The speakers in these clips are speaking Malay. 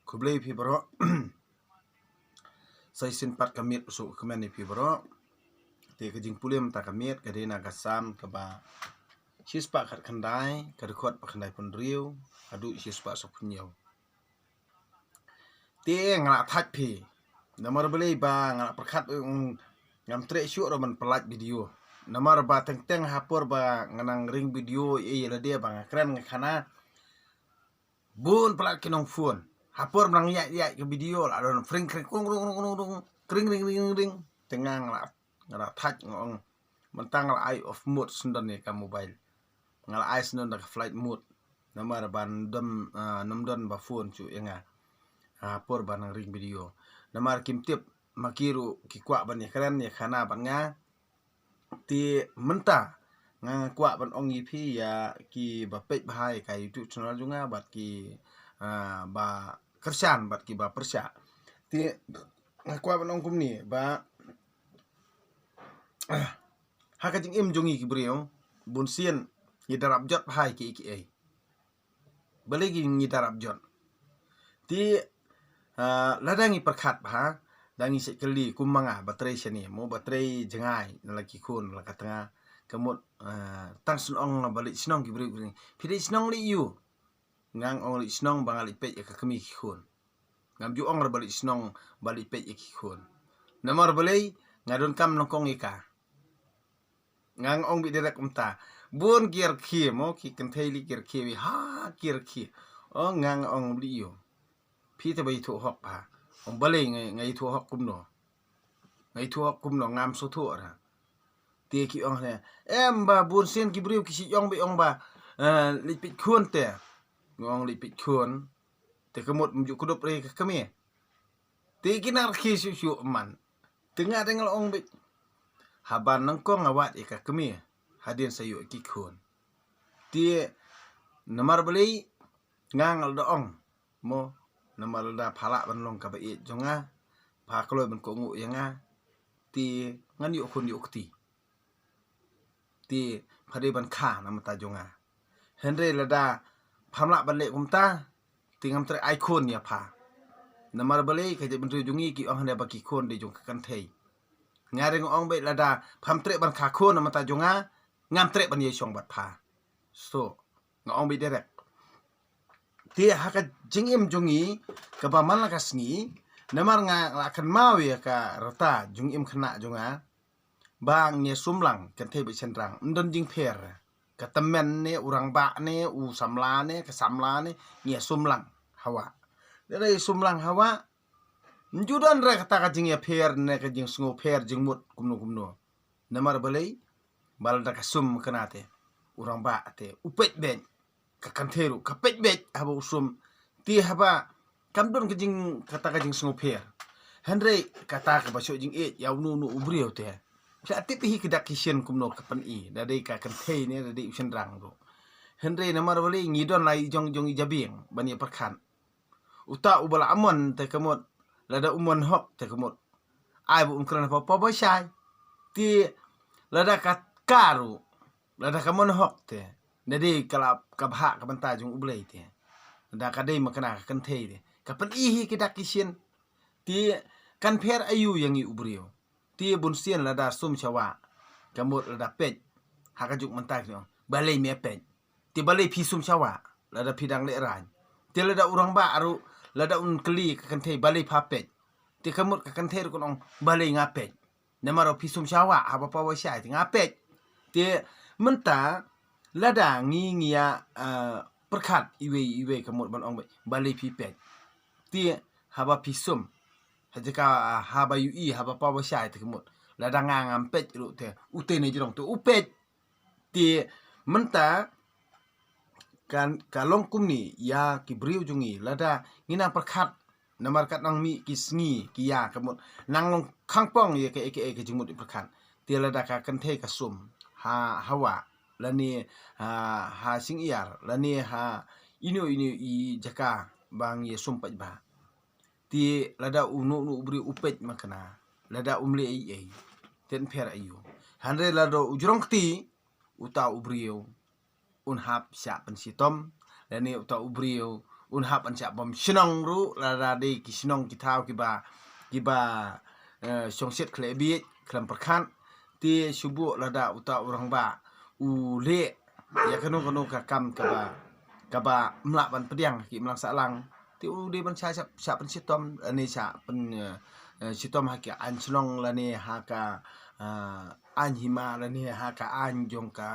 Kublai pi bro sai sin pat kamit usuk kemen ni pi bro te kejing pulim ta kamit kadena gasam kaba sispa kat kandai kadekot pakandai pun riu adu sispa sopunyo te ngala that pi namar beli ba ngala perkat ngam tre syuk roman pelat video namar ba teng hapur ba nganang ring video la dia ba ngakren ngakana bun pelat kinong phone hapur menang ya ke video lah don fring kring kring ring tengah ngala that ngong mentang ngala eye of mode sundan ni ka mobile ngala eye sundan da flight mode namar ban dam namdon ba phone cu yenga hapur ban ring video namar kim tip makiru ki kwa ban ya keren ya khana ban nga ti menta nga kwa ban ong ip ya ki ba page bahai ka YouTube channel junga bat ki ba kersan bat ki ba persya ti ngakwa ban ong kumni ba hakajing im jongi ki brio bun sien ni darab jot bahai ki ai balegi ni darab jot ti ladangi perkat bah dangi sekali kumanga baterai sini mo baterai jengai lagi kun la katanga kemut tang sunong balik sinong ki brio pidai sinong li yu ngang ong li sinong bangali pe ka kemi ki kun ngam ju ong balik sinong balik pe ki kun namar balai ngadon kam nongkong ika ngang ong bi direk umta bun kier ki mo ki kenteli kier ki wi ha kier ki o ngang ong li yu pi te bai thu hok pa ong balai ngai thu hok kumno ngam so thu ra te ki ong ne em ba bun sen ki briu ki si ong bi ong ba lipit khun te ngong lipit khun te kemut mju kudup re ka kemi te kinar ki su man tengah tengah ong bi haban nangkong awat ka kemi hadin sayu ki khun te namar balai ngang al ong mo namar da phala ban long ka ba i jonga pa kloi ban ko ngu yanga ti ngan yu khun yu kti ti phade ban kha na mata jonga henre lada phamla ban le kumta ti ngam tre icon ya pha namar balai ka je ban ru jungi ki ong hande ba ki khon de jong kan thei ngare ngong be lada pham tre ban kha khon na mata jonga ngam tre ban ye song bat pha so ngong be direct ti haka jingim jungi ka ba man la kasni namar nga akan mau ya ka rata jungim khna junga bang ne sumlang kan thei be sendrang ndon jing pher ka temen ne urang ba ne u samla ne ka samla ne nge sumlang hawa dari sumlang hawa njudan ra kata ka jing ya pher ne ka jing sngo pher jing mut kumno namar balai balda ka sum kanate urang ba te upet ben ka kantheru ka pet bet haba usum ti haba kamdon ka jing kata ka jing sngo pher henre kata ka basyo jing e yaw nu ubrio te sa tipi kedak kisien kumno kapan i dadai ka kanthei ne dadai usen rang do henre namar balai ngidon lai jong jabing bani perkan uta ubala amon te kamot lada umon hok te kamot ai bu umkran apa ba sai ti lada kat karu lada kamon hok te dadai kalap kabha ka banta jong ublei te da kadai makana kan thei de kapan i kedak kisien ti kan pher ayu yang i ubrio ti bun sien lada sum chawa kamut lada pet hakajuk mentak no balai me pet ti balai pi sum chawa lada pidang le ran ti lada urang ba aru lada un kli kan thei balai pha pet ti kamut ka kan thei ko ong balai nga pet namaro pi sum chawa haba pa wa sai ti nga pet ti menta lada ngia perkat iwe kamut ban ong balai pi pet ti haba pi sum hajaka haba ui haba pa wa sai te kamut lada ngam pet ru te ute ne jirong tu upet ti menta kan kalong kumni ya ki briu jungi lada ngina perkat namar kat nang mi ki sngi ki ya kamut nang long khangpong ye ke jimut perkat ti lada ka kan the ka sum hawa lani ha sing iar lani ha ini i jaka bang ye sumpat ba ti lada unu ubri upet makana lada umle ai ten pher ayu hanre lado ujrong ti uta ubrio un hap sya pensitom lani uta ubrio unhap ancak bom senong ru la de ki senong ki thau ki ba songset klebi klam perkan ti subu lada uta orang ba u le ya kanu ka kam ka ba mlak ban pediang ki mlang salang ti u de ban cha pen sitom ani cha pen sitom ha ki an senong la ni ha ka an hima la ni ha ka an jong ka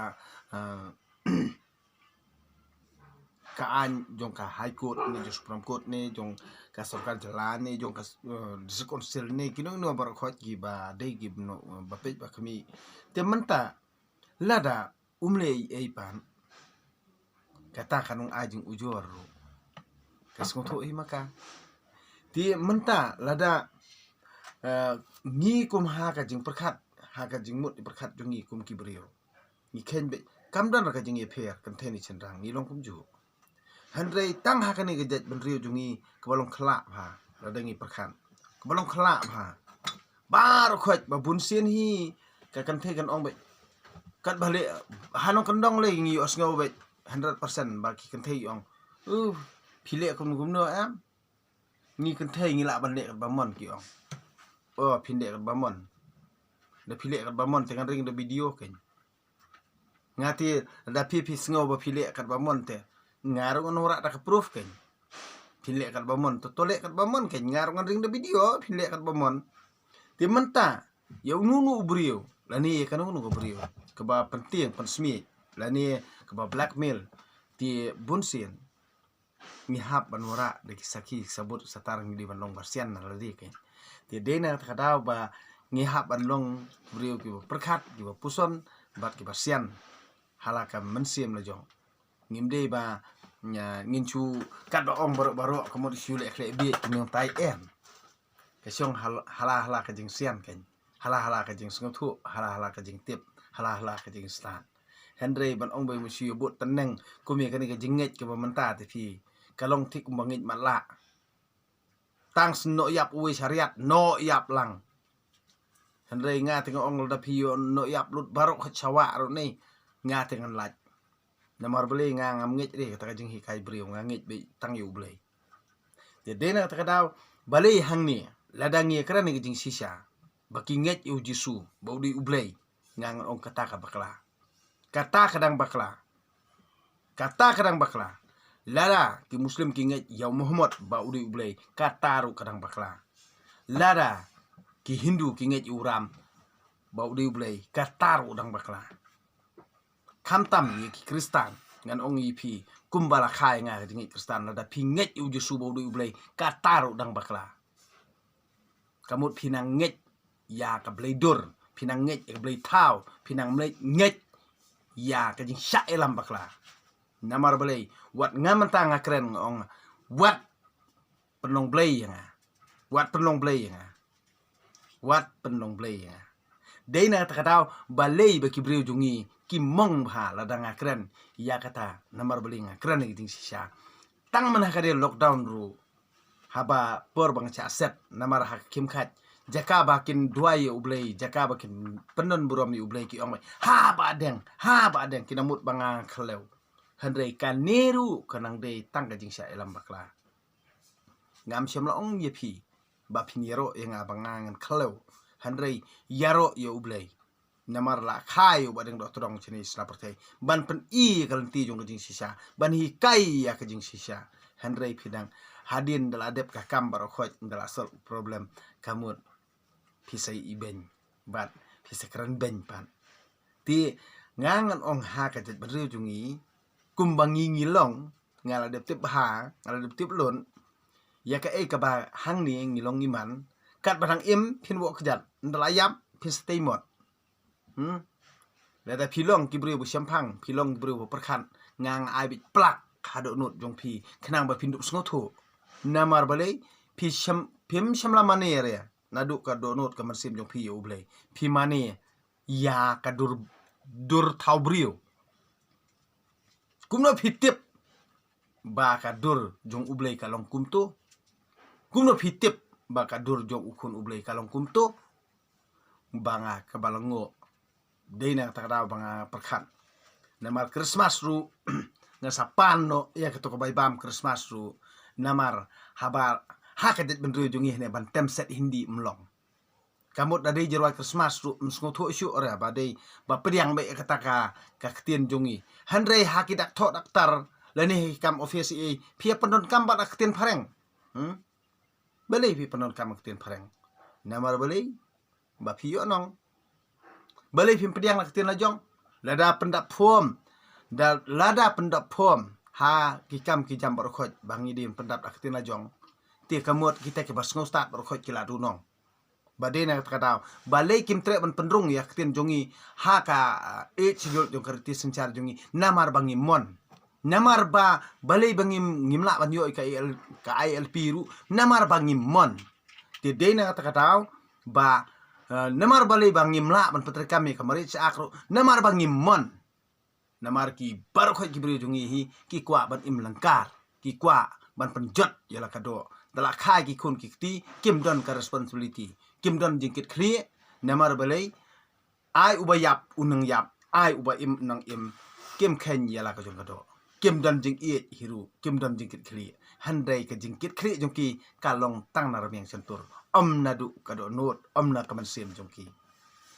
ka an jong ka high court ni jong supreme court ni jong ka sarkar jalan ni jong ka konsil ni kinong no bar khot gi ba de gi no ba pe ba kami te menta lada umle ei pan kata kanung ajing ujor kasong to maka ti menta lada ngi kum ha ka jing perkhat ha ka jing mut perkhat jong ngi kum ki brio ni ken be kam dan ka jing e pher kan theni chendang ni long kum ju Handrai tang hakani gejat benriu jungi kebalong kelak ha ladangi perkan kebalong kelak ha baru khot ba bunsin hi ka kan the kan ong be kat balik hanong kendong le ngi os ngau be 100% bagi kan the ong phile kum no am ngi kan the ngi la ban le ba mon ki ong phinde kan ba mon da phile kan ba mon tengan ring da video ken ngati da pipi ngau ba phile kan ba mon te ngarung ora tak proof kan pilek kat bamon to tolek kat bamon kan ngarung ring de video pilek kat bamon ti menta ya nunu brio lani kan nunu brio ke ba penting pensmi lani ke ba blackmail ti bunsin ni hap ban ora de kisaki sabut satarang di ban long barsian na ladi kan ti dena kadau ba ni hap ban long brio ki perkhat ki puson bat ki barsian halaka mensim la jong ngimde ba nginchu kat ba ong baru kemudian syule khle bi nyong tai en kesong hala ka jing sian ken hala ka jing snguthu hala ka jing tip hala ka jing stan Henry ban ong bai musi but teneng kumi kan ka jinget ke menta ti fi kalong tik bangit matla tang no yap uwi syariat no yap lang Henry nga teng ong da pi no yap lut baru khachawa ro ni nga tengan laj namar beli ngam ngit ri kata jing hi kai brio ngit be tang yu blei de dena ta daw bali hang ni ladangi kran ni jing sisa baki ngit yu jisu baudi ublei ngang ong kata ka bakla kata kadang bakla lada ki muslim ki ngit ya muhammad baudi ublei kata ru kadang bakla lada ki hindu ki ngit uram baudi ublei kata ru dang bakla kamtam ni ki kristan ngan ong ipi kumbala khai nga jingi kristan lada pinget u jesu bo du blai kataru dang bakla kamut pinang nget ya ka blai dur pinang nget ka blai tau pinang blai nget ya ka jing sya elam bakla namar blai wat ngamanta nga kren ong wat penong blai nga wat penong blai nga wat penong blai nga Dena takadaw balay ba kibriw jungi kimong bha ladang akren ya kata namar beling akren ngiting sisa tang man hakade lockdown ru haba por bang cha set namar hak kim khat jaka bakin duai ublei jaka bakin penon buram ni ublei ki ong ha ba deng kinamut banga khlew handrei kaneru kanang de tang ka jing sha elam bakla ngam syamla ong yepi ba pinero yang abangangan khlew Handrei yaro ya ublei namar la khai badeng do todong chini slapertai ban pen I kalanti jong kajing sisa ban hi kai ya kajing sisa Handrei pidang hadin dal adep ka kambar khot dal asal problem kamut pisai iben bat pisai kran ben pan ti ngangan ong ha ka jet badriu jungi kumbangi ngilong ngala dep tip ha ngala dep tip lon ya ka ka ba hang ni ngilong iman kat barang im pin wo kejat ndalayam pin stay mot lada pilong kibriu bu syampang pilong kibriu bu perkan ngang ai bit plak hado nut jong pi kenang ba pindup sngotu namar balai pi pim syamla mane ya nadu ka do nut ka mersim jong pi yo blai pi mane ya ka dur tau brio kumno pitip ba ka dur jong ublai ka long kumto kumno pitip baka dur jong ukun ublei kalong kumto banga kabalango dena takada banga perkhan namar Christmas ru ngasapan no ya keto kabaybam Christmas ru namar habar hakadet benru jungi ne ban temset hindi mlong kamut dadai jerwa Christmas ru msngoto syu ora badai ba pediang be kataka ka ketien jungi handrei hakidak tho daktar lani kam office e pia pendon kam ba ketien phareng belai pi pendon kam ketien phareng namar belai ba phi yo nong belai pi pediang la ketien lajong lada pendap phom da lada pendap phom ha kikam ki jam barkhoj bangi dim pendap ketien lajong ti kamut kita ke bas ngostat barkhoj kila dunong badena kadau balai kim tre ban pendrung ya ketien jongi ha ka e chigol jong kerti sencar jongi namar bangi mon namar ba balai bangi ngimla ban yo ka ILP ru namar bangi mon ti dena kadau ba namar balai bangi mla ban petre kami kamari akro namar bangi mon namar ki barkhoj ki bri jongi hi ki kwa ban im langkar ki kwa ban penjot yala kado dala khai ki khun ki ti kim don ka responsibility kim don jingkit khri namar balai ai ubayap unang yap ai uba im nang im kim khen yala ka jong kado kim don jing ie hiru kim don jingkit khri handai ka jingkit khri jongki kalong tang narameng sentur nadu kado not na kaman sem jongki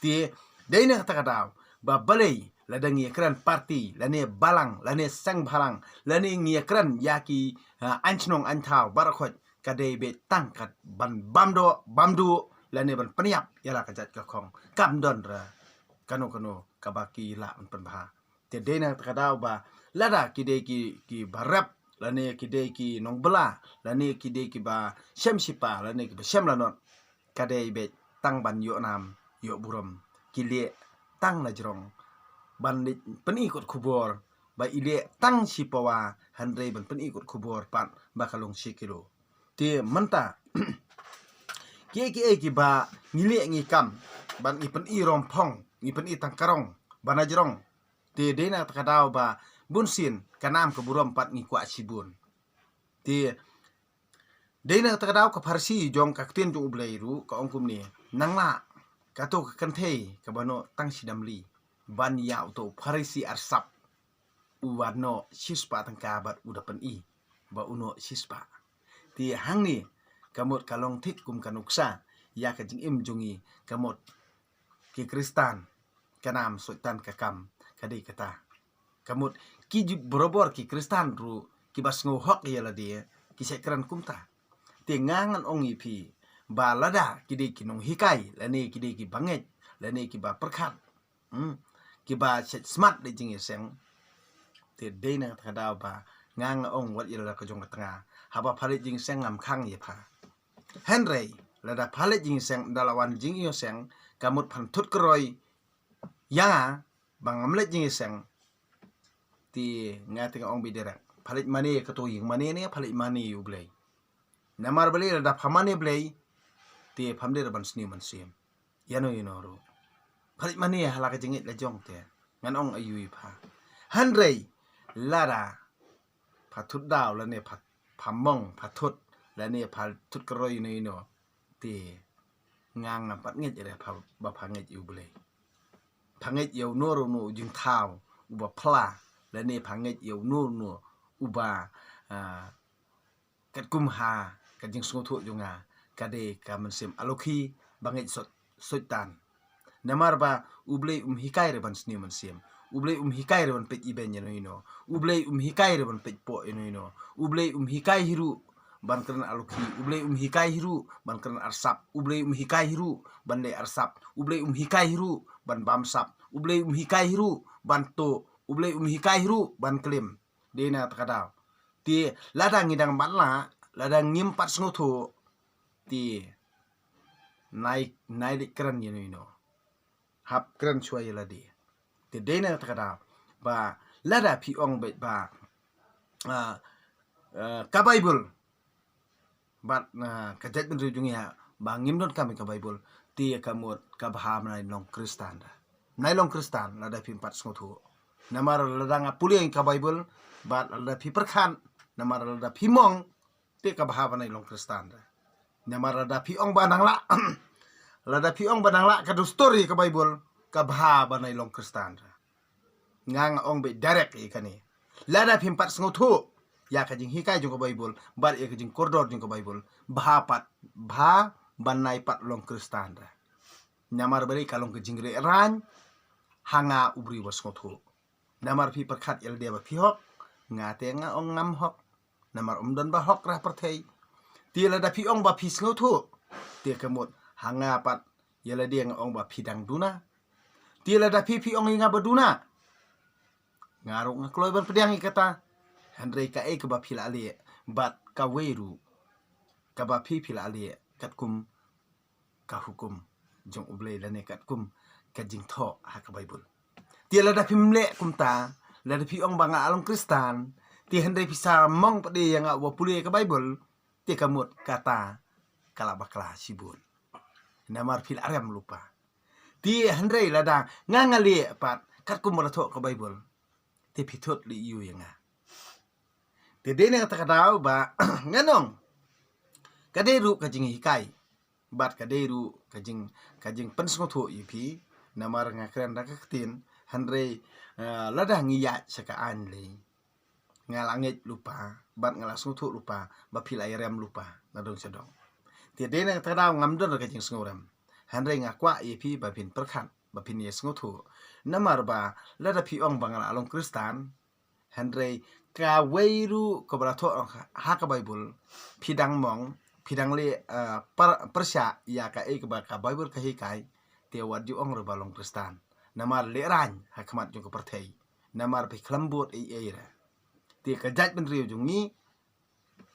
ti deina kata kadaw ba balai ladangi kran party lane balang lane sang balang lane ngi kran yaki anchnong anthau barakhot kadai be tangkat ban bamdu lane ban peniap yala kajat ka khong kam don ra kano kabaki la ban bah te dena kadau ba lada kidai ki barap lane kidai ki nong bela lane kidai ki ba shem sipa lane ki ba shem lanot kadai be tang ban yo nam yo buram kile tang la jrong ban penikut kubur ba ile tang sipawa handrei ban penikut kubur pat bakalong sikilo ti menta ki ba ngile ngi kam ban i pen i rompong ngi pen i tangkarong banajrong ti dena takadau ba bunsin kanam ke burom pat ngi kwa sibun ti dena takadau ka farsi jong ka tin jong blairu ka ongkum ni nangla ka to ka kanthe ka bano tang sidamli ban ya to farisi arsap uwano sispa tangka bat udapan i ba uno sispa ti hangni kamot kalong thik kum kanuksa ya ka jing im jungi kamot ki kristan kanam soitan kakam kadai kata kamot ki borobor ki kristan ru ki bas ngo hok ya la dia ki sekran kumta ti ngangan ongi pi ba lada kidai kinong hikai lane kidai ki banget lane ki ba perkhat ki ba smart de jing seng ti deina kadau ba ngang ong wat ila ka jong tanga haba phalit jing seng ngam khang ye pha henrei lada phalit jing seng dalawan jing yo seng kamut phan thut kroi ya bang amlet jing seng ti ngati ong bidera phalit mani ka to ying mani ne phalit mani yu blai namar bali lada phamani blai ti phamde ban sni man sim yano ro phalit mani hala ka jingit la jong te ngan ong ayu pha henrei lada phathut daw la ne phamong phathut la ne phathut kroi no ti ngang pat nget ere pha ba phanget yu blai phanget yu no ro no jing thau uba phla la ne phanget yu no uba kat kum ha ka jing sngo thu junga kade ka mensim aloki banget soitan namar ba ublei hikai re ban sni mensim ublei hikai re ban pet iben yano ublei hikai re ban pet po yano ublei hikai hiru ban kran aloki ublei hikai hiru ban kran arsap ublei hikai hiru ban le arsap ublei hikai hiru ban bamsap ublei hikai hiru ban to ublei hikai hiru ban klim dena takadau ti ladang ngidang batla ladang ngimpat sngoto ti naik kran yano hap kran chuai ladi ti dena takadau ba lada pi ong be ba ka bible bat ka jet ben rujung ya ba ngimdon kami ka bible ti kamut ka baham nai long kristan nai long kristan lada pi 4 sngoto namar ladang puli ka bible bat lada pi perkhan namar lada pi mong ti ka baham nai long kristan namar lada pi ong banang la lada pi ong banang la ka do story ka bible ka baham nai long kristan ngang ong be direct ikani Lada pimpat sengotu ya kajing hikai jung ke Bible, bar ya kajing koridor jung ke Bible, bahapat bah banai pat long Kristan ra. Namar beri kalong kajing re ran hanga ubri was sengotu. Namar pi perkat el dia ba pi hok ngate nga ong ngam hok. Namar don ba hok ra perthei. Ti lada pi ong ba pi sengotu. Ti kemut hanga pat yala dia nga ong ba pi dang duna. Ti lada pi ong inga baduna. Ngaruk nga kloy ban pediang ikata handrei ka e ka ba phila ali bat ka weru ka ba phila ali kat kum ka hukum jong ublei lane kat kum ka jing tho ha ka Bible ti la da phimle kum ta la da phi ong banga along Kristan ti handrei pisa mong pade yang wa pule ka Bible ti ka mut kata kala bakla sibun namar phil aram lupa ti handrei la da ngangali pat kat kum la tho ka Bible te pitot li yu yang a. Te dene kata kadau ba nganong. Kaderu kajing hikai. Bat kaderu kajing pensngotu ipi namar ngakren rakatin handrei ladah ngiya saka anli. Ngalangit lupa, bat ngalas ngotu lupa, ba pilai rem lupa nadong sedong. Te dene kata kadau ngamdon kajing sengoram. Handrei ngakwa ipi ba pin perkan, ba pin yes ngotu. Namar ba lada pi ong bangal along Kristan handrei ka weiru ko barato ha ka Bible pidang mong pidang le persya ya ka e ka Bible ka hikai te wadi ong ro balong Kristan namar le ran ha kamat jung ko perthei namar pe klambot e ra te ka jaj ben riu jung ni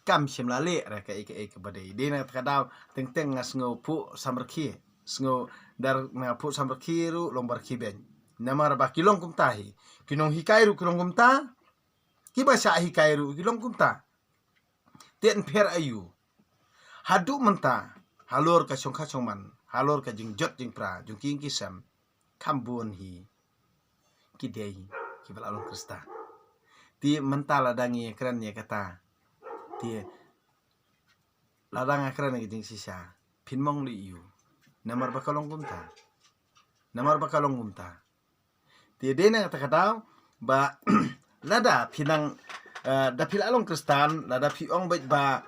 kam sim la le ra ka e ka badai de na ka daw teng teng ngas ngo pu samrki sngo dar na pu samrki ru lombar kiben namar ba kilong kum tahi kinong hikai ru kilong kum ta kiba sya hikai ru kilong kum ta ten per ayu hadu menta halor ka songkha songman halor ka jing jot jing pra jung king kisam kambun hi kidei kibal along Krista ti menta ladangi keren ya kata ti ladang akran jing sisa pinmong li yu namar ba kalong kum ta namar ba kalong kum ta ti dena kata kadau ba lada pinang da pil along Kristan lada pi ong bet ba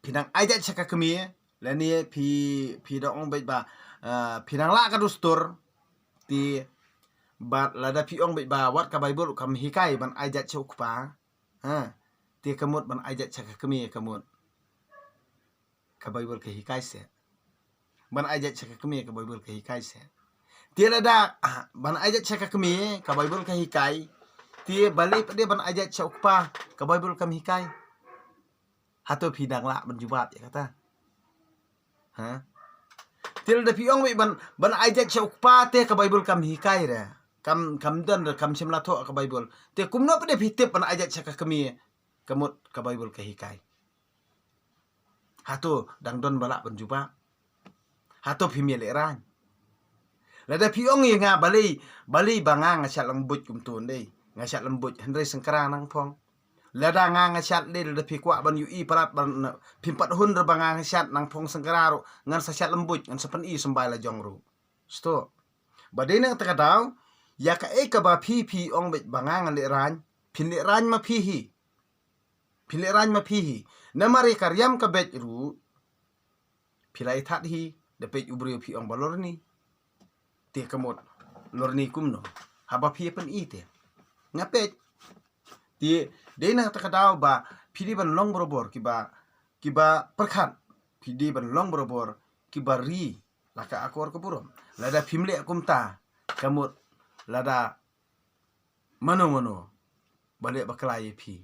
pinang ajat saka kemi lani pi da ong bet ba pinang la ka dustur ti ba lada pi ong bet ba wat ka Bible kam hikai ban ajat chukpa ha ti kamut ban ajat saka kemi kamut ka Bible ka hikai se ban ajat saka kemi ka Bible ka hikai se ti lada ban ajat saka kemi ka Bible ka hikai ti balik dia ban ajat chukpa ka Bible kam hikai hato pidang la menjubat ya kata ha til da piong wi ban ajat chukpa te ka Bible kam hikai ra kam dan kam simla tho ka Bible te kumno pede pitip ban ajat saka kami kamut ka Bible ka hikai hato dang don bala menjubat hato pimile ran lada piong ye nga bali banga ngasal lembut kum tun dei ngasat lembut handrei sengkara nang phong lada nga ngasat le lada pikwa ban ui parat ban pimpat hun re banga ngasat nang phong sengkara ro ngan sasat lembut ngan sapen i sembai la jong ro sto badena takadau ya ka e ka ba pi ong bet banga ngan le ran pin le ran ma pi hi pin le ran ma pi hi namari karyam ka bet ru pilai that hi de pe ubri pi ong balor ni te kamot lorni kumno haba pi pen i te ngapet ti dena takadaw ba pidi ban long borobor kiba perkat pidi ban long borobor kiba ri laka akor keburom lada pimle kumta kamut lada mano balik baklai pi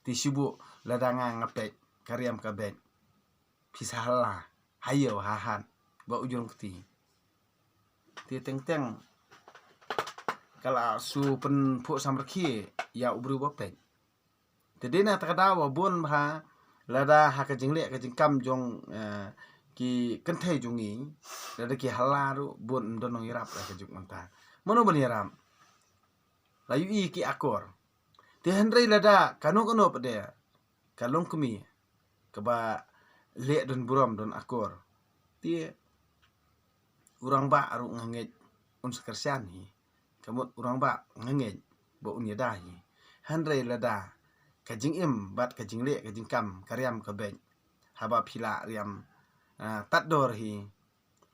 ti sibu lada ngapet karyam kabet pisahala hayo hahan ba ujung ti teng kala su pen pu samrki ya ubru bapet tede na takadawa bon ha lada ha ka jingle ka jingkam jong ki kenthai jungi lada ki halaru bon donong irap ka juk manta mono bon iram layu i ki akor te handrei lada kano pede kalong kumi kaba le don buram don akor ti urang ba aru nganget sekersian hi kamut urang ba nganget bo unya dahi Handre lada kajing im bat kajing le kajing kam karyam kabej haba pila riam tador hi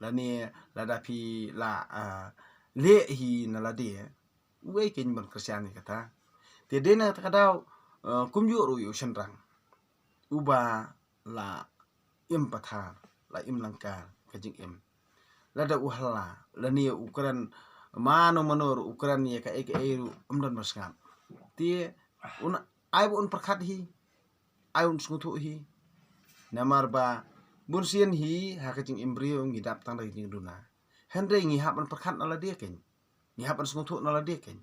lani lada pi la le hi na lade we kin ban kristiani kata te dena takadau kumju ru yu senrang uba la im pathar la im langkar kajing im lada uhala lani ukuran mano manor ukuran ye ka eru umdan masngap tie un ai un perkhat hi ai un smutu hi namar ba bursien hi ha kajing imbrio ngidap tang ring duna hendre ngi hapan perkhat nala dia ken ngi hapan smutu nala dia ken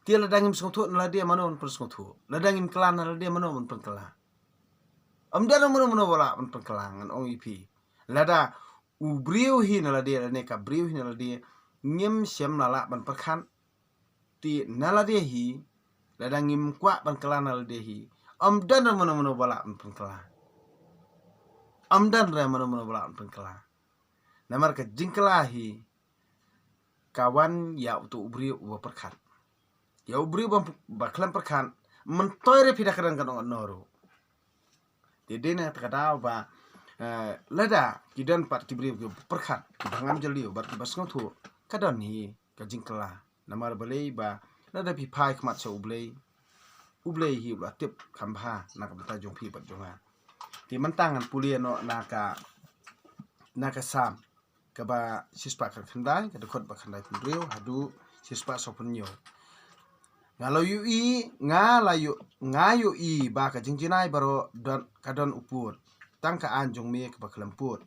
tie ladangim smutu nala dia mano un persmutu ladangim klan nala dia mano un pengkela amdan mano wala un pengkelangan ong ipi lada ubrio hi nala dia ne ka brio hi nala dia ngim sem nala ban perkhat ti nala dia hi ladangim kwa ban kelan nala dia hi amdan mano wala un pengkela amdan ra mano wala un pengkela namar ka jingkelahi kawan ya utu ubrio uba perkhat ya ubrio baklan perkhat mentoire pida kadang kadang noru dedena takada ba lada kidan pat kibri perkhat kibangam jeliu bar kibas ngotu kadon hi ka jingkela namar balei ba lada pi phai khmat sa ublei hi ba tip khambha nak bata jong phi bat jonga ti mentangan puliano naka sam kaba sispa khandai ka dekot ba khandai pundrio hadu sispa sopunyo ngalo yu i ngayu i ba ka jingjinai baro don kadon upur tang ka anjong me ka baklemput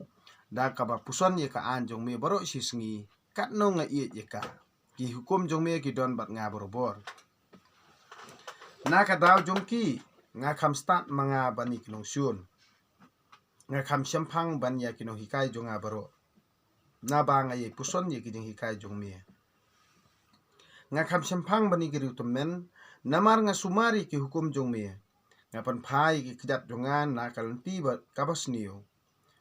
da ka ba puson ye ka anjong me baro sisngi kat no nga i ye ka ki hukum jong me ki don bat nga borobor na ka daw jong ki nga kham start manga bani kilong syun nga kham sempang ban ya kinong hikai jong nga baro na ba nga ye puson ye ki jing hikai jong me nga kham sempang bani giri utemen namar nga sumari ki hukum jong me nga pan phai ki kidap jongan na kalanti bat kabas niyo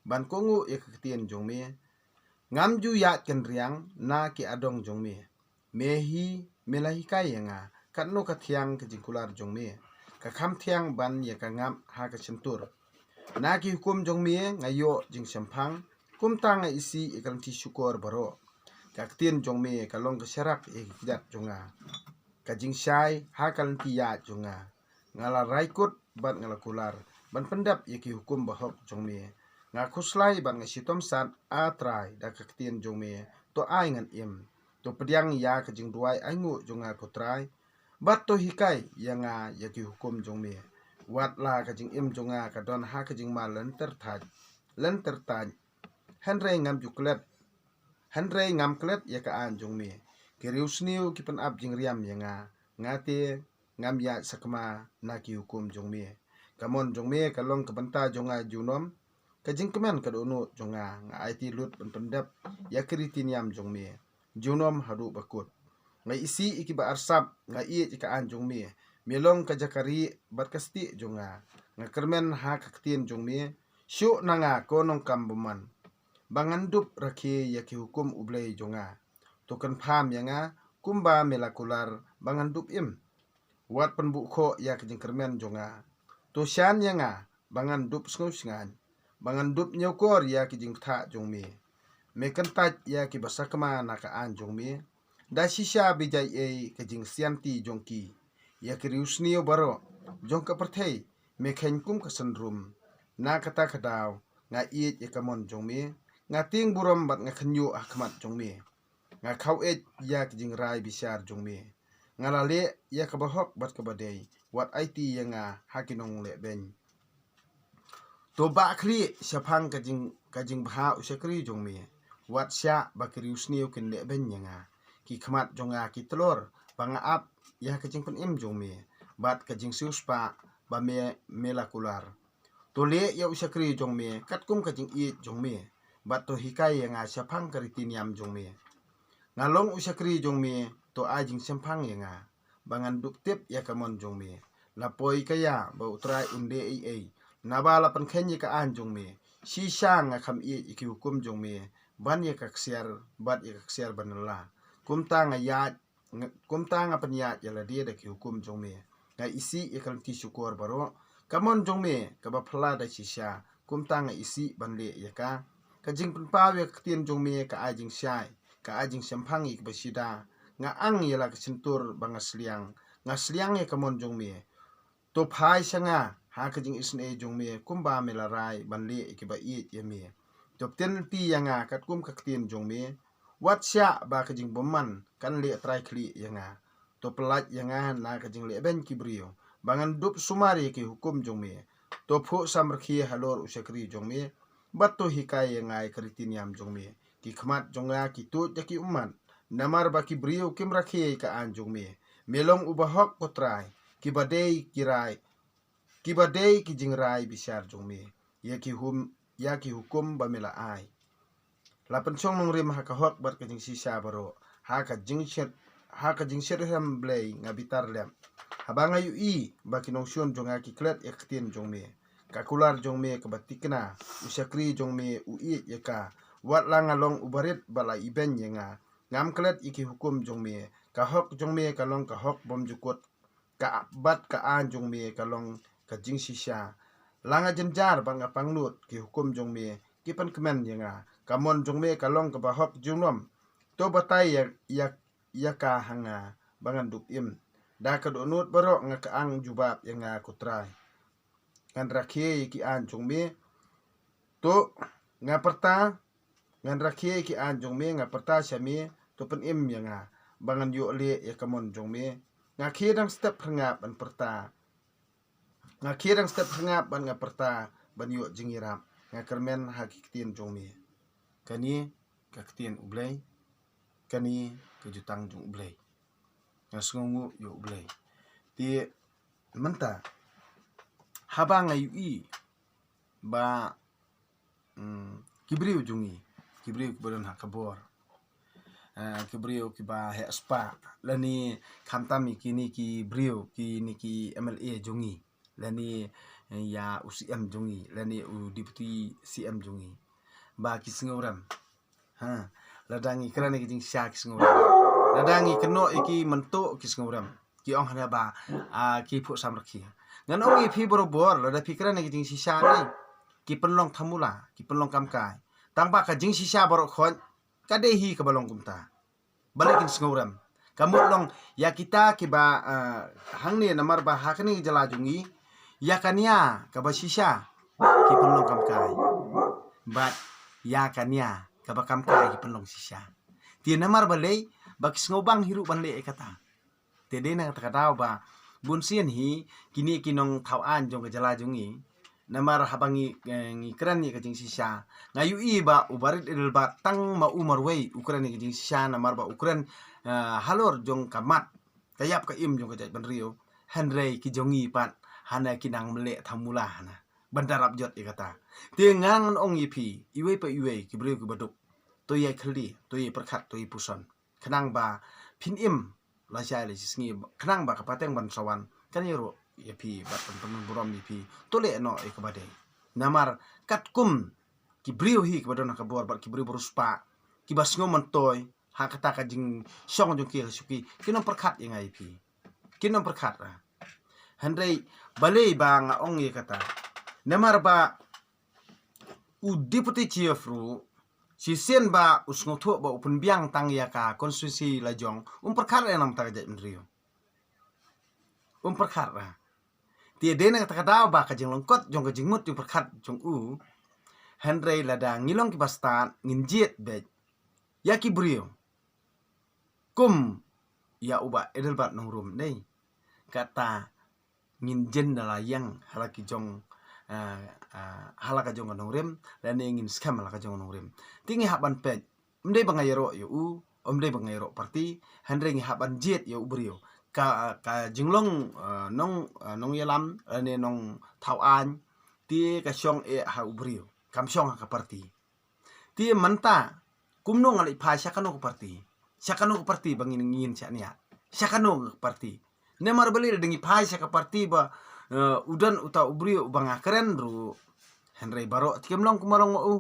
ban kongu ye ketien jong me ngam ju ya ken riang na ki adong jong me mehi melahi kai nga katno kathiang ke jingkular jong me ka kham thiang ban ye ka ngam ha ka sentur na ki hukum jong me ngayo jing sempang kumtang nga isi ikalanti syukur baro kaktin jong me kalong keserak kidat jonga kajing syai ha kalanti ya jonga ngala raikut bat ngala kular ban pendap yaki hukum bahok jong me nga khuslai ban nga sitom sat atrai da kaktin jong me to ai ngan im to pediang ya kajing duai aingu jonga kutrai bat to hikai yanga yaki hukum jong me wat la kajing im jonga kadon ha kajing ma lenter taj henre ngam juklet Handre ngam klet ya ka an jong me kirius niu ki pen ap jing riam ya ngate ngam ya sakma na ki hukum jong me kamon jong me kalong ke banta jonga junom ka jing kemen ka dono jonga nga it lut pen pendap ya kritiniam jong me junom hadu bakut ngai isi iki ba arsap nga i ka an jong me melong ka jakari bat kasti jonga nga kermen ha ka ktin jong me syu nanga konong kambuman bangandup rakhi yaki hukum ublei jonga token pham yanga kumba melakular bangandup im wat penbu kho yak jingkermen jonga to shan yanga bangandup sngan bangandup nyokor yak jingtha jongme mekentat yaki basakma naka an jongme da shisha bijai e kajing sianti jongki yaki riusnio baro jongka perthei mekhen kum kasendrum na kata kadaw nga iet yakamon jongme nga ting burom bat nga khenyu akhmat jongme nga khau et yak jing rai bisar jongme nga lale ya kabahok bat kabadei wat it yang nga hakinong le ben to ba khri shapang kajing bha usekri jongme wat sya bakri usniu kin le ben yang ki khmat jonga ki tlor banga ap ya kajing pen im jongme bat kajing suspa ba melakular to le ya usekri jongme katkum kajing i jongme bat to hikai yang shapang karitiniam jongme ngalong usakri jongme to ajing sempang yang bangan duktip ya kamon jongme lapoi kaya ba utrai unde ai nabala pankhenye ka an jongme si sang kham iki hukum jongme ban ya kaksiar bat ya kaksiar banala kumta nga penya ya la dia da ki hukum jongme ngai isi ya kalang ti syukur baro kamon jong me ka ba phla da shisha kum ta ngai isi ban le ya ka jing pen pa we ktien jong me ka ajing syai ka ajing sampang ik ba sida nga ang ya la ka sintur bangasliang ngasliang ya kamon jong me to phai sanga ha ka jing isne jong me kumba me la rai ban le ik ba i ya me top ten ti yanga kat kum ka ktien jong me wat sya ba ka jing bomman kan le trai kli yanga to pelat yanga na ka jing le ben kibrio bangan dup sumari ki hukum jong me to pho samrkhi halor usakri jong me bat to hikai yangai kritin yam jong me ki khmat jonga ki tu ki umman namar ba ki brio kim rakhi ka an jong me melong ubahok potrai ki badei ki jingrai bisar jong me ya ki hukum ba mela ai lapan chong nong rim ha ka hok bat ka jing sisa baro ha ka jing shet ham blay ngabitar lem habanga yu i ba ki nong shun jonga ki klet ektin jong me ka kular jong me ka batikna usakri jong me u i ya ka wat lang along ubarit bala iben yenga ngam klet iki hukum jong me ka hok jong me ka long ka hok bom jukut ka bat ka an jong me ka long ka jing sisa langa jenjar banga pangnut ki hukum jong me ki pan kemen yenga kamon jong me ka long ka ba hok jungnom to batai ya ka hanga bangan dup im da ka do nut baro nga ka ang jubab yenga kutrai kan rakhe ki an jong me to nga perta ngan rakhe ki an jong me nga perta syame to pen im yenga bangan yo le ya kamon jong me nga khedang step hangap ban perta nga khedang step hangap ban nga perta ban yo jingirap nga kermen hakikitin jong me kani kaktian ublay kani kejutang jong ublay nga sungu yo ublay ti menta habang ayu i ba kibriu jungi kibriu kibadon hakabor kibriu kiba he spa lani khamtami kini ki briu kini ki MLA jungi lani ya UCM jungi lani u deputy CM jungi ba kisngoram ha ladangi kerana ki jing sya kisngoram ladangi keno iki mentuk kisngoram ki ong hana ba ki phu samrakhi ngan ong i phi borobor lada pikiran ki jing sisa ni ki penlong thamula ki penlong kamkai tangba ka jing sisa borok khon ka dehi ka balong kumta balikin sngoram kamu long ya kita ki ba hangni namar ba hakni jala jungi ya kania ka ba sisa ki penlong kamkai bat ya kania ka ba kamkai ki penlong sisa ti namar balei ba kisngobang hiru ban le kata te de na kata ba bunsian hi kini kinong thawan jong jala jungi namar habangi ngikran ni kajing sisa ngayu i ba ubarit idel ba tang ma umar wei ukran ni kajing sisa namar ba ukran halor jong kamat kayap ka im jong kajai banrio hanrei ki jongi pat hana kinang mele thamula hana bandarap jot ikata tengang ong ipi iwe pa iwe ki brio ki baduk to ye khli to ye perkhat to ye puson khnang ba phin im la jai le singi khnang ba kapateng ban sawan kan yero yapi bat temen buram yapi tole no e kabade namar katkum ki brio hi ki badona ka bor bat ki brio boruspa ki basngo montoy ha kata ka jing song jong ki suki kinom perkhat yang yapi kinom perkhat ra handrei balei bang ong ye kata namar ba u deputy chief ru si sen ba usngo tho ba upun biang tang ya ka konstitusi lajong perkhat enam ta jai mrio perkhat ra ti dena kata kata ba ka jing longkot jong ka jing mut jong perkhat jong u handrei lada ngilong ki bastan nginjet be ya ki brio kum ya uba edelbat nong rum nei kata nginjen dala yang halaki jong halaka jong nong rem dan ingin scam halaka jong nong rem tingi haban pet mdei bangayero yo u omdei bangayero parti handrei ngi haban jet yo brio ka jinglong nong yelam ne nong thawan ti ka syong e ha ubrio kam syong ka parti ti manta kumno ngali pha syakano ka parti bangin ngin syania syakano ka parti ne mar beli dengi pha syaka parti ba udan uta ubrio banga keren ru henrei baro ti kemlong kumalong mau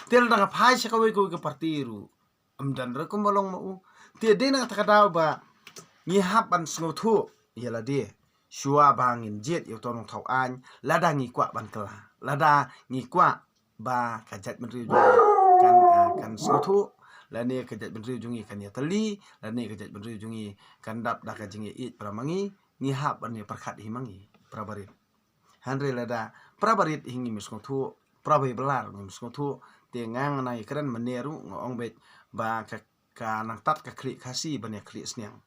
tel danga pha syaka we ko ka parti ru amdan re kumalong mau ti de na takadaw ba ngi hapan sngo thu yala de shua bangin jet yo tonong thau an lada ngi kwa ban kala lada ngi kwa ba kajat menriu kan sotu lani kajat menriu jungi kan ya teli lani kajat menriu jungi kan dap dak jingi it pramangi ngi hap ban ya perkhat himangi prabarit hanre lada prabarit hingi misngotu prabai belar ngi misngotu tengang nai keren meneru ngong bet ba ka nang tat ka kri kasi ban ya kri sniang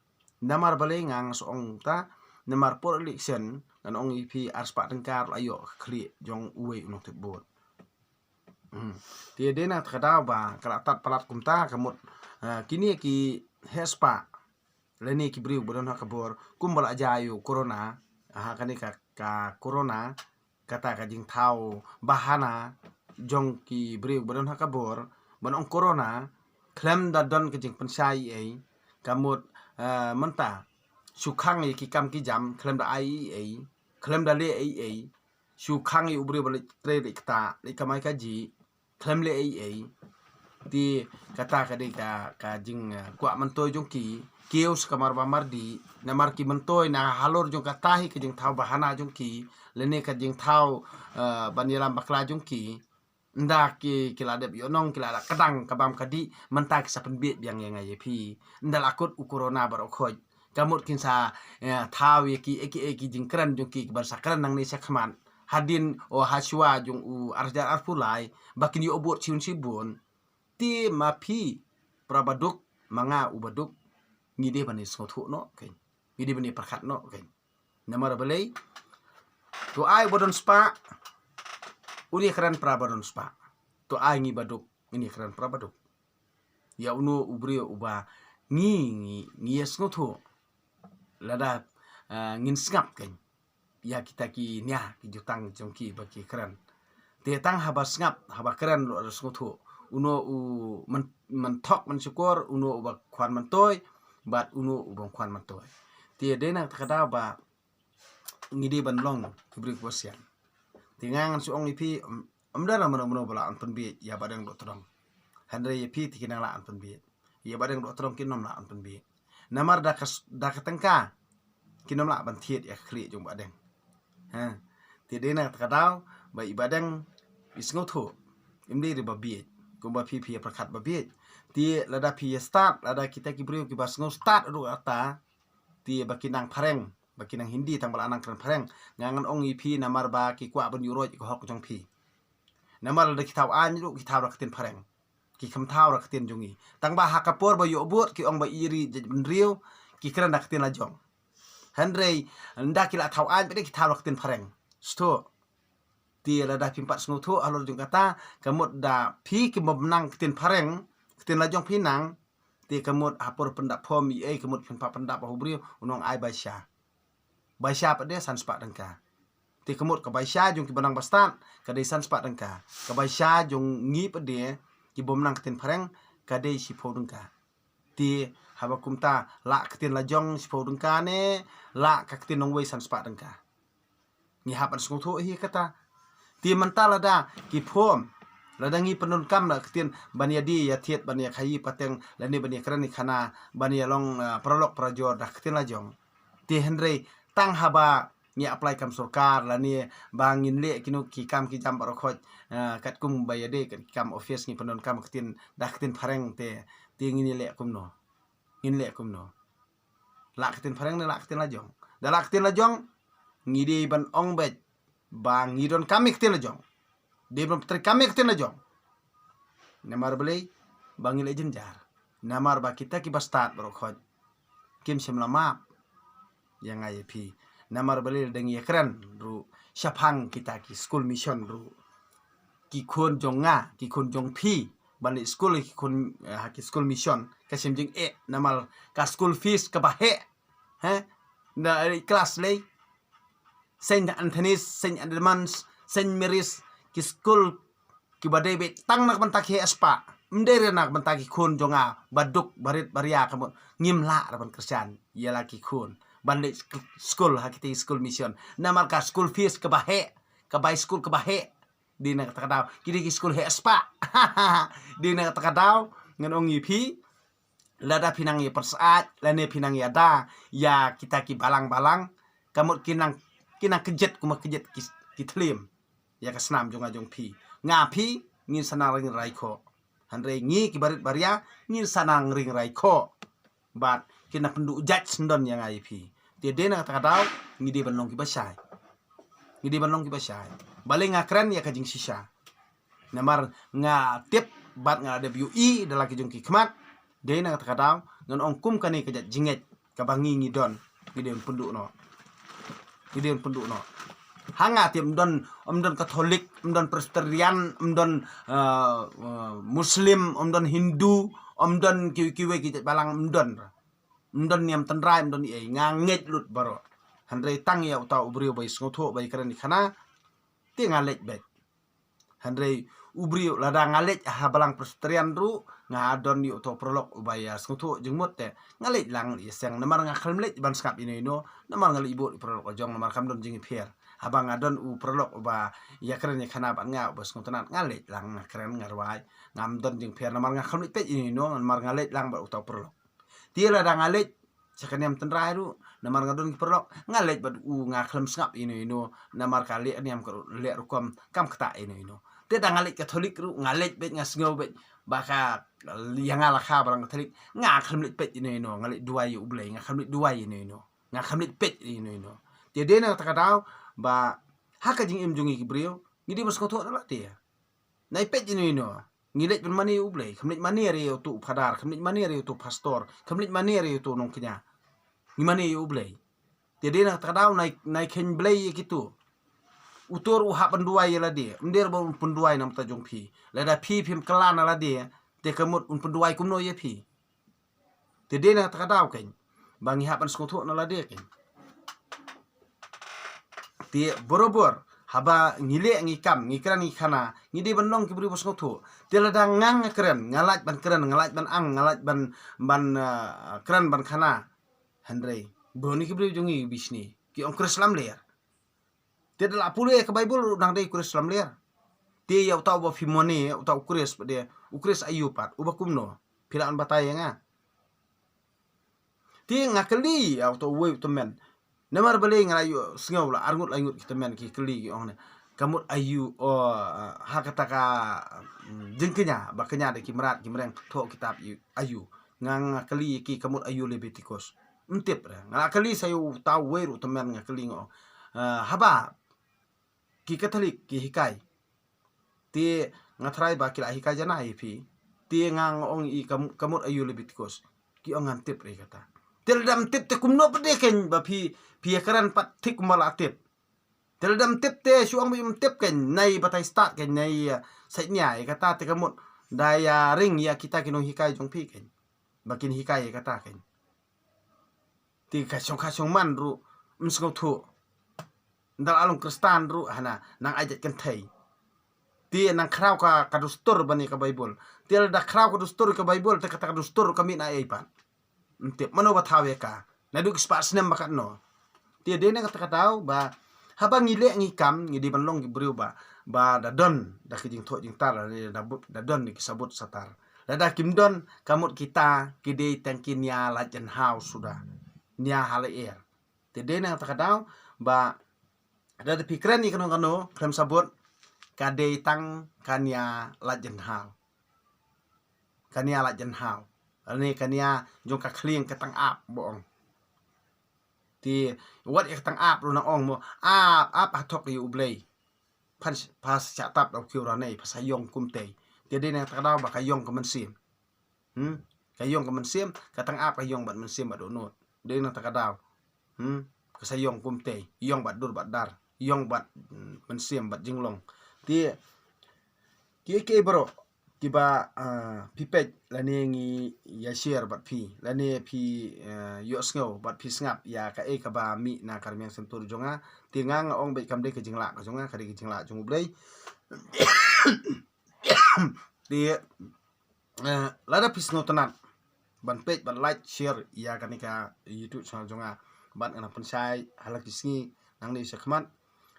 namar balengang soong ta namar por election dan ong ipi arspa tengkar ayo kri jong uwe unok tebot dia dena kadau ba kalatat palat kumta kamut kini ki hespa leni ki briu bodon hakabor kumbal ajayu corona kani ka corona kata ka jing tau bahana jong ki briu bodon hakabor bonong corona klem da don ke jing pensai ai kamut menta sukhang ki kam ki jam klem da ai klem da le ai sukhang i ubri balik tre dikta likamai kaji klem le ai di kata ka jing kwa mentoy jong ki kios kamar bamar di namar ki mentoy na halor jong katahi ke jing tau bahana jong ki lene ka jing tau banilam bakla jong ki nda ki kiladep yonong kilada kadang kabam kadi mentak sapen bit biang yang aye pi ndal akut ukurona bar okhoj kamut kinsa tau ye ki eki jing kran jong ki bar sakran nang ni sakman hadin o haswa jong u arjar arpulai bakin yo obot ciun sibun ti mapi prabaduk manga ubaduk ngide bani sothu no ken ngide bani perkhat no ken namar balai to ai bodon spa uni kran prabadon spa to ai ngi baduk ini kran prabaduk ya uno ubrio uba ngi yes ngothu lada ngin skap ken ya kita ki nya ki jutang jongki baki kran te tang haba skap haba kran lo ngothu uno u mentok mensyukur uno uba kwan mentoy bat uno ubang kwan mentoy ti dena takada ba ngidi ban long kubri kwasian tingang suong ipi amdana mono bala an penbi ya badang do todong handre ipi tikinang la an penbi ya badang do todong kinom la an penbi namar da katengka kinom la ban thiet ya khri jong badang ha ti dena takada ba ibadang isngotho imdi ri babi kumba pipi perkat babi ti lada pi start lada kita ki brio ki bas ngo start ru ata ti bakinang pareng bakinang hindi tang bala anang kran pareng ngangan ong ipi namar ba ki kwa ban yuro ko hok jong pi namar lada kitaw an ru kitaw raketin pareng ki khamtaw raketin jongi tang ba hakapor ba yobot ki ong ba iri brio ki kran raketin la jong handrei nda ki la taw an be kitaw raketin pareng sto ti lada pimpat snutu alor jong kata kamut da pi ki menang ketin pareng ketin lajong pinang ti kamut hapur pendap pom ai kamut pimpat pendap bahubri unong ai baisha pade san spa dengka ti kamut ka baisha jong ki benang bastan ka dei san spa dengka ka baisha jong ngi pade ki menang ketin pareng ka dei sipo dengka ti haba kumta la ketin lajong sipo dengka ne la ka ketin nong wei san spa dengka ni hapan snutu hi kata ti mentala da ki phom ladangi penun kam la ketin bania di ya thiet bania khayi pateng lani bania krani khana bania long prolog prajor da ketin lajong ti hendrei tang haba ni apply kam sarkar lani bangin le kinu ki kam ki jam barokhoj kat kum bayade kat kam office ni penun kam ketin da ketin phareng te ngini le kumno la ketin phareng la ketin lajong da la ketin lajong ngidi ban ong bet bang ngidon kami ketin lajong de belum ter kami ketin lajong namar belai bang ile jenjar namar ba kita ki bastat barokhoj kim semlama yang IP namar belai dengi keren ru syafang kita ki school mission ru ki khon jonga ki khon jong pi bani school ki khon ki school mission kasim jing namal ka school fees ka bahe na kelas lei Saint Anthony's, Saint Edmunds, Saint Mary's ki school ki badai be tang nak bantaki espa mdere nak bantaki khun jonga baduk barit baria kamu ngimla raban kerjaan ialah ki khun balik school hakiti school mission namal ka school fees ke bahe ka bai school ke bahe di nak takadaw kini ki school he espa di nak takadaw nganong ipi lada pinang ya persaat lane pinang ya da ya kita ki balang-balang kamut kinang kejet kuma kejet kitlim ya kasnam jonga jong pi ngapi ngin sanang ring rai kho handre ngi kibarit baria ngin sanang ring rai kho bat kina pendu judge ndon yang ai pi dia dena kata dau ngi de banlong ki basai baling ngakren ya kajing sisa namar nga tip bat nga ada BUI dalam kijung ki kmat dena kata dau ngan ongkum kani kajat jinget kabangi ngi don giden pendu no hanga tim don Katolik don Presbyterian don Muslim don Hindu don kiwe ki balang don niam tendrai don e nganget lut baro handre tang ya utau ubrio bai sngoto bai karen di kana ti ngalet bet handre ubrio lada ngalet ha balang Presbyterian ru ngadon yu to prolog ubaya sngoto jengmot te ngalet lang yesang namar ngakhalmlet ban skap ino namar ngali ibu prolog ojong namar kam don jingi pier abang adon u prolog uba ya keren ya kana ban nga bos ngotonan ngalet lang keren ngarwai ngam don jing pier namar ngakhalmlet pe ino namar ngalet lang ba utau prolog ti lada ngalet sakaniam tendrai ru namar ngadon ki prolog ngalet bad u ngakhlem skap ino namar kali aniam ko le rukom kam kata ino te dangalet Katolik ru ngalet bet ngasngau bet baka yang ala kha barang Katolik ngakhlem pet ino ngalet dua yu ublay ngakhlem dua ino ngakhlem pet ino te dena takadau ba haka jing imjungi ki brio ngidi bos koto na te nai pet ino ngilet ben mani ublay khamlet mani re tu phadar khamlet mani re tu pastor khamlet mani re tu nong knya ngimani ublay te dena takadau nai ken blay gitu utur uha penduai la dia mder bo penduai nam tajong pi lada pi pim kelana la dia te kamut penduai kumno ye pi te dena takadau ken bangi hapan skoto na la dia ken ti borobor haba ngile ngikam ngikran ngikana ngidi banong kibri bos ngoto ti lada ngang keren ngalat ban keren ngalat ban ang ngalat ban keren ban khana handrei boni kibri jongi bisni ki ong krislam ler ti dala pule ke bible nang dei krislam ler ti ya utau ba fimone utau kris dia ukris ayupat ubakumno pilaan bataya nga ti ngakeli auto we temen namar bale ngalayu sngaw la arngut langut kita men ki keli ki ong ne kamut ayu o hakataka jengkenya bakenya de kimrat kimreng tho kitab ayu ngang keli ki kamut ayu Leviticus untip ra ngakeli sayu tau weru temen ngakeli ngo haba ki Katolik ki hikai ti ngatrai ba kila hikai jana ipi ti ngang ong i kamut ayu Leviticus ki ong antip re kata teldam tip te kumno pedeken ba pi karan pat tik mala tip teldam tip te suang bi tip ken nai batai start ken nai saitnya kata te kamut daya ring ya kita kinong hikai jong pi ken bakin hikai kata ken ti kasong man ru msngau thu ndal alung kristan ru hana nang ajat ken thai ti nang kraw ka kadustur bani ka bible ti da kraw kadustur ka bible te kata kadustur kami na aipan ntip mano batawe ka naduk spas nem bakat no ti dena kata tau ba haba ngile ngikam ngidi banlong gibriu ba dadon da kijing tho jing tar da don ni kisabut satar da kimdon kamut kita kide tangkin ya lajen house sudah nia hale air ti dena kata tau ba ada pikiran ni kano klem sabut kade tang kania lajen house kania lajen house ani kania jong ka kling katang ap boong ti wat katang ap lu na ong mo ap hatok yu ublay pas chatap au kiurane pasayong kumte ti de na tadaw ba kayong kemensim kayong kemensim katang ap kayong bat mensim bat donot de na takadaw kasayong kumte yong bat dur bat dar yong bat mensim bat jinglong ti ke bro kiba pipet lani ngi ya share bat pi lani pi yo sngo bat pi snap ya ka ka ba mi na karmiang sentur jonga tingang ong be kamde ke jingla ka jonga kari ke jingla jong blai di lada pi sno tanan ban page ban like share ya kanika YouTube channel jonga ban ana pensai halak disngi nang ni sekman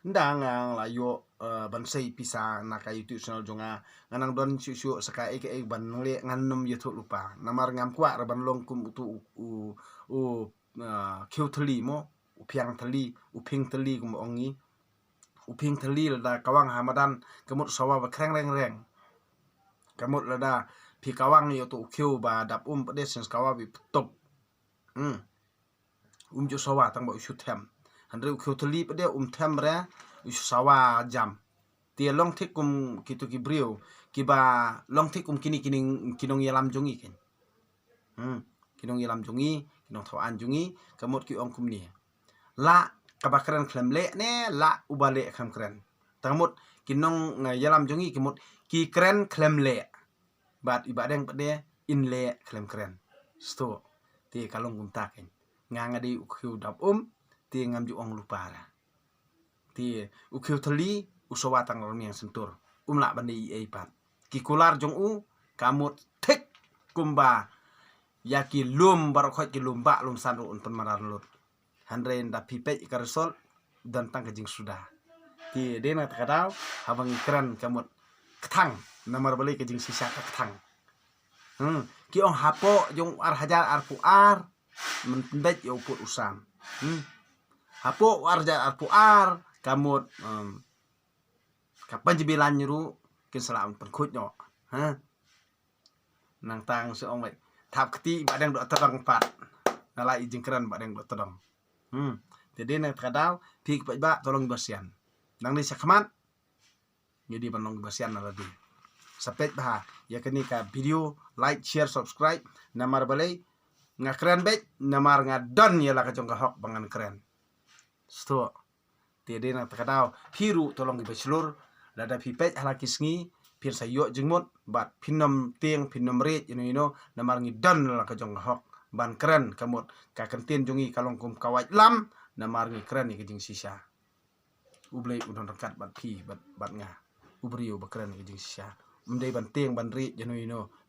ndang la yo ban sei pisa na ka YouTube channel jonga nganang don su saka ban le nganum YouTube lupa namar ngam kwa ban long kum tu u kyutli mo upiang tali uping tali kum ongi uping tali lada kawang hamadan kemut sawa ba kreng reng kamut lada pi kawang yo tu kyu ba dap pedes kawa bi top jo sawa tang ba ushu them handre kyu tali pede them re ushu sawa jam ti long thik kum kitu ki brio ki ba long thik kum kinong yalam jongi ken kinong yalam jongi kinong thawaan jongi kamut ki ong kum ni la kabakran klem le ne la ubale kham kren tamut kinong yalam jongi kimut ki kren klem le bat ibadeng pede in le klem kren sto ti kalong kum taken nganga di ukhu dap ti ngam ju ong lupara ti ukhu thali usawa tang ron yang sentur la bani ei pat ki kular jong kamut thik kumba yaki lum barokot ki lumba lum sandu un marar lut handre da pipet ikarsol dan tang kejing sudah ti dena takadau habang keren kamut ketang namar balik kejing sisa ketang ki ong hapo jong ar hajar ar puar mendet yo put usam hapo ar hajar ar puar kamut kapan jibilan nyuru kin salam penkut nyo nang tang se ong mai thap keti badang do tadang pat nala ijing keren badang do tadang jadi nak kadau pi ba tolong basian nang ni sakmat jadi banong basian nala di sapet bah ya kini ka video like share subscribe namar balai ngakren bet namar ngadon ya la ka jong ka hok bangan keren sto jadi nak kadau piru tolong di baslur lada pipet hala kisngi pir sayo jengmut bat pinom tieng pinom ret namar ngidon la ka jong ka hok ban keren kamut ka kentin jongi kalong kum kawaj lam namar ngi keren ni kejing sisa ublei udon rekat bat pi bat nga ubrio ba keren ni kejing sisa mdei ban tieng ban ri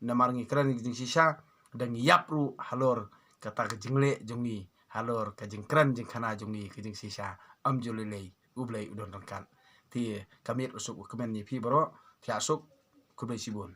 namar ngi keren ni kejing sisa dan yap ru halor kata kejing le jongi halor kejing keren jing kana jongi kejing sisa am julelei ublei udon rekat ti kami usuk kemen ni pi bro ti asuk kubai sibun